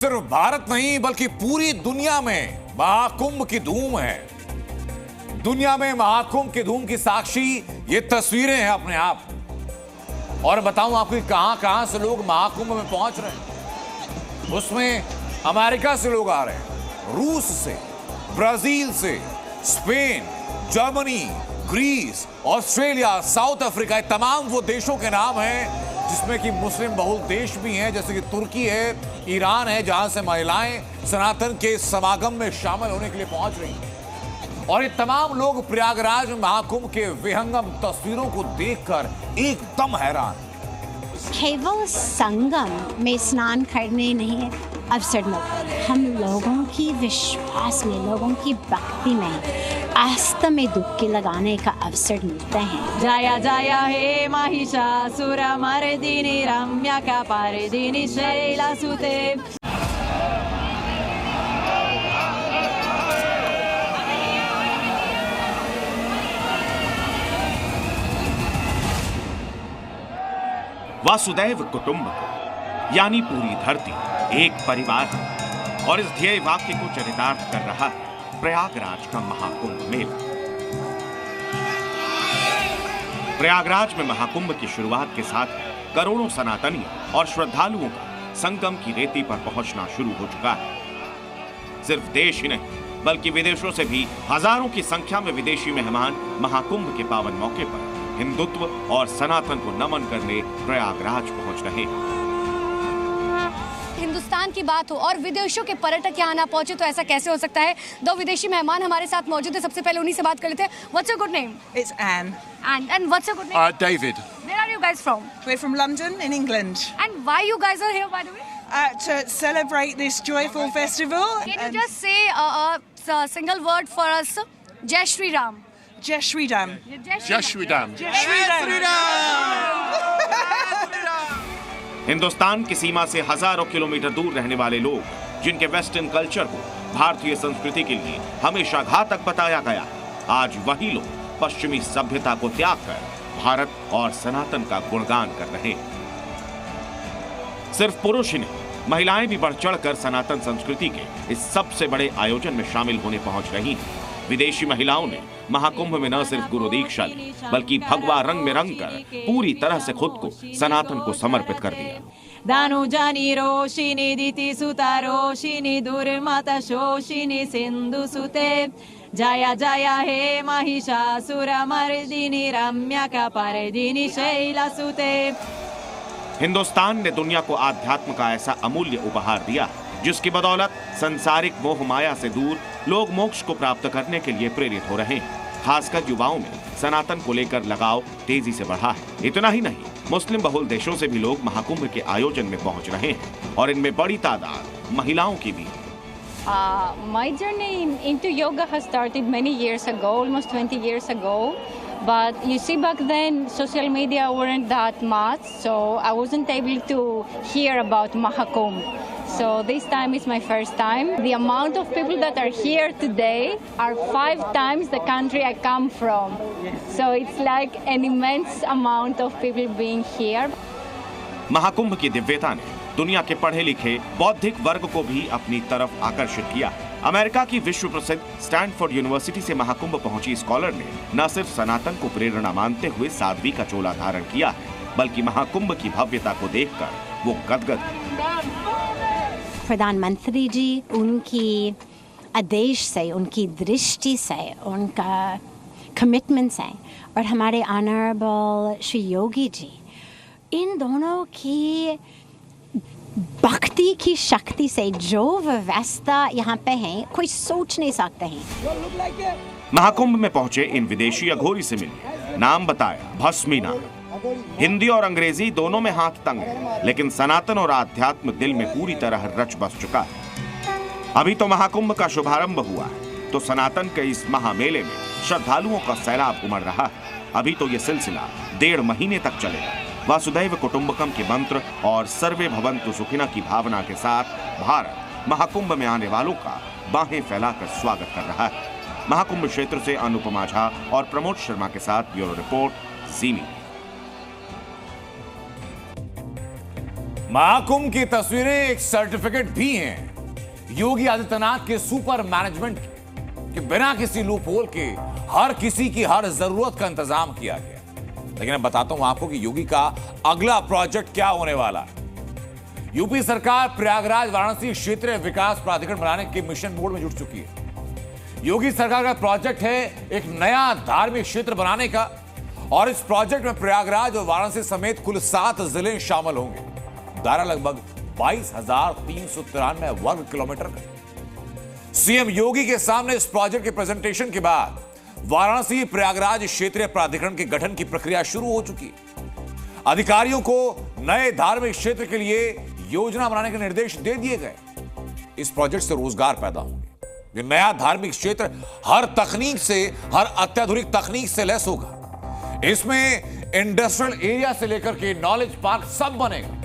सिर्फ भारत नहीं बल्कि पूरी दुनिया में महाकुंभ की धूम है। दुनिया में महाकुंभ की धूम की साक्षी ये तस्वीरें हैं अपने आप। और बताऊं आपको कहां से लोग महाकुंभ में पहुंच रहे हैं। उसमें अमेरिका से लोग आ रहे हैं, रूस से, ब्राजील से, Spain, Germany, Greece, Australia, South Africa, ये तमाम वो देशों के नाम हैं जिसमें कि मुस्लिम बहुल देश भी हैं, जैसे कि तुर्की है, ईरान है, जहां से महिलाएं सनातन के समागम में शामिल होने के लिए पहुंच रही हैं। और ये तमाम लोग प्रयागराज में महाकुंभ के विहंगम तस्वीरों को देखकर एकदम हैरान। केवल संगम में स्नान करने नहीं अवसर मिलता है, हम लोगों की विश्वास में, लोगों की भक्ति में, आस्था में डुबकी लगाने का अवसर मिलते हैं। जया जया हे महिषासुर मर्दिनी रम्यका पारिदिनी शैलसुते। वसुदैव कुटुंबकम यानी पूरी धरती एक परिवार है और इस ध्येय वाक्य को चरितार्थ कर रहा है प्रयागराज का महाकुंभ मेला। प्रयागराज में महाकुंभ की शुरुआत के साथ करोड़ों सनातनी और श्रद्धालुओं का संगम की रेती पर पहुंचना शुरू हो चुका है। सिर्फ देश ही नहीं बल्कि विदेशों से भी हजारों की संख्या में विदेशी मेहमान महाकुंभ के पावन मौके पर हिंदुत्व और सनातन को नमन करने प्रयागराज पहुंच रहे हैं। हिंदुस्तान की बात हो और विदेशों के पर्यटक यहाँ ना पहुंचे तो ऐसा कैसे हो सकता है। दो विदेशी मेहमान हमारे साथ मौजूद है, सबसे पहले उन्हीं से बात कर लेते हैं। What's your good name? It's Anne. And what's your good name? David. Where are you guys from? We're from London in England And why you guys are here, by the way? to celebrate this joyful festival. Can you just say a single word for us? Jai Shri Ram. Jai Shri Ram. जय Shri Ram. Jai Shri Ram. Hindustan की सीमा से हजारों kilometre दूर रहने वाले लोग जिनके western culture को भारतीय संस्कृति के लिए हमेशा घातक बताया गया, आज वही लोग पश्चिमी सभ्यता को त्याग कर भारत और सनातन का गुणगान कर रहे हैं। सिर्फ पुरुष ही नहीं, महिलाएं भी बढ़ चढ़कर सनातन संस्कृति के इस सबसे बड़े आयोजन में शामिल होने पहुंच रही हैं। विदेशी महिलाओं ने महाकुंभ में न सिर्फ गुरु दीक्षा ली बल्कि भगवा रंग में रंग कर पूरी तरह से खुद को सनातन को समर्पित कर दिया। दानुजानी रोशिनी दिति सुता रोशिनी दुर्मता शोषिनी सिंधु सुते। जया जया हे महिषासुर मर्दिनी रम्यका पारिदिनी शैलसुते। हिंदुस्तान ने दुनिया को आध्यात्म का ऐसा अमूल्य उपहार दिया जिसकी बदौलत संसारिक मोह माया से दूर लोग मोक्ष को प्राप्त करने के लिए प्रेरित हो रहे हैं। खासकर युवाओं में सनातन को लेकर लगाव तेजी से बढ़ा है। इतना ही नहीं, मुस्लिम बहुल देशों से भी लोग महाकुंभ के आयोजन में पहुंच रहे हैं और इनमें बड़ी तादाद महिलाओं की भी। My journey into yoga has started many years ago, almost 20 years ago. But you see, back then social media weren't that much, so I wasn't able to hear about Mahakumbh. So this time is my first time. The amount of people that are here today are 5 times the country I come from. So it's like an immense amount of people being here. Mahakumbh की दिव्यता ने दुनिया के पढ़े लिखे बौद्धिक वर्ग को भी अपनी तरफ आकर्षित किया। अमेरिका की विश्व प्रसिद्ध स्टैनफोर्ड यूनिवर्सिटी से महाकुंभ पहुंची स्कॉलर ने न सिर्फ सनातन को प्रेरणा मानते हुए साध्वी का चोला धारण किया है बल्कि महाकुंभ की भव्यता को देखकर वो गदगद। प्रधानमंत्री जी उनकी आदेश से, उनकी दृष्टि से, उनका कमिटमेंट से और हमारे ऑनरेबल श्री योगी जी, इन दोनों की भक्ति की शक्ति से जो व्यवस्था यहाँ पे है कोई सोच नहीं सकते हैं। महाकुंभ में पहुंचे इन विदेशी अघोरी से मिले, नाम बताया भस्मीना। हिंदी और अंग्रेजी दोनों में हाथ तंग है, लेकिन सनातन और आध्यात्म दिल में पूरी तरह रच बस चुका है। अभी तो महाकुंभ का शुभारंभ हुआ है तो सनातन के इस महामेले में श्रद्धालुओं का सैलाब उमड़ रहा है। अभी तो ये सिलसिला 1.5 महीने तक चलेगा। वसुदैव कुटुंबकम के मंत्र और सर्वे भवन्तु सुखिनः की भावना के साथ भारत महाकुंभ में आने वालों का बाहें फैलाकर स्वागत कर रहा है। महाकुंभ क्षेत्र से अनुपमा झा और प्रमोद शर्मा के साथ ब्यूरो रिपोर्ट, जी मीडिया। महाकुंभ की तस्वीरें एक सर्टिफिकेट भी हैं योगी आदित्यनाथ के सुपर मैनेजमेंट के बिना किसी लूप होल के हर किसी की हर जरूरत का इंतजाम किया गया। लेकिन मैं बताता हूं आपको कि योगी का अगला प्रोजेक्ट क्या होने वाला है। यूपी सरकार प्रयागराज वाराणसी क्षेत्रीय विकास प्राधिकरण बनाने के मिशन मोड में जुट चुकी है। योगी सरकार का प्रोजेक्ट है एक नया धार्मिक क्षेत्र बनाने का, और इस प्रोजेक्ट में प्रयागराज और वाराणसी समेत कुल 7 जिले शामिल होंगे। दायरा लगभग 22,393 वर्ग किलोमीटर का। सीएम योगी के सामने इस प्रोजेक्ट के प्रेजेंटेशन के बाद वाराणसी प्रयागराज क्षेत्रीय प्राधिकरण के गठन की प्रक्रिया शुरू हो चुकी है। अधिकारियों को नए धार्मिक क्षेत्र के लिए योजना बनाने के निर्देश दे दिए गए। इस प्रोजेक्ट से रोजगार पैदा होंगे। ये नया धार्मिक क्षेत्र हर तकनीक से, हर अत्याधुनिक तकनीक से लैस होगा। इसमें इंडस्ट्रियल एरिया से लेकर के नॉलेज पार्क सब बनेगा।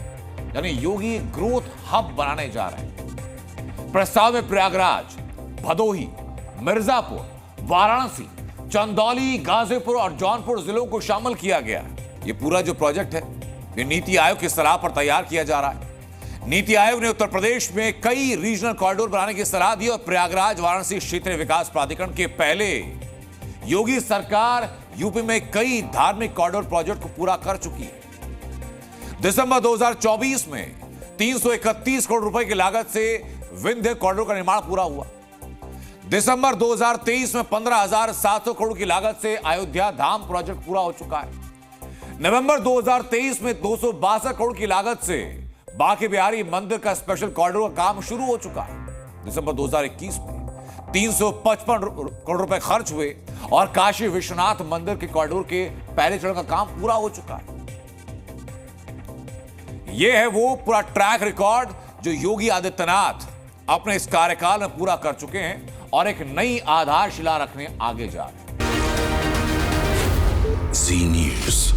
यानी योगी ग्रोथ हब बनाने जा रहे हैं। प्रस्ताव में प्रयागराज, भदोही, मिर्जापुर, वाराणसी, चंदौली, गाजीपुर और जौनपुर जिलों को शामिल किया गया है। ये पूरा जो प्रोजेक्ट है ये नीति आयोग की सलाह पर तैयार किया जा रहा है। नीति आयोग ने उत्तर प्रदेश में कई रीजनल कॉरिडोर बनाने की सलाह दी और प्रयागराज वाराणसी क्षेत्रीय विकास प्राधिकरण के पहले योगी सरकार यूपी में कई धार्मिक कॉरिडोर प्रोजेक्ट को पूरा कर चुकी है। दिसंबर 2024 में 331 करोड़ रुपए की लागत से विंध्य कॉरिडोर का निर्माण पूरा हुआ। दिसंबर 2023 में 15,700 करोड़ की लागत से अयोध्या धाम प्रोजेक्ट पूरा हो चुका है। नवंबर 2023 में 262 करोड़ की लागत से बांके बिहारी मंदिर का स्पेशल कॉरिडोर का काम शुरू हो चुका है। दिसंबर 2021 में 355 करोड़ रुपए खर्च हुए और काशी विश्वनाथ मंदिर के कॉरिडोर के पहले चरण का काम पूरा हो चुका है। यह है वो पूरा ट्रैक रिकॉर्ड जो योगी आदित्यनाथ अपने इस कार्यकाल में पूरा कर चुके हैं और एक नई आधारशिला रखने आगे जा रहे हैं। जी न्यूज़।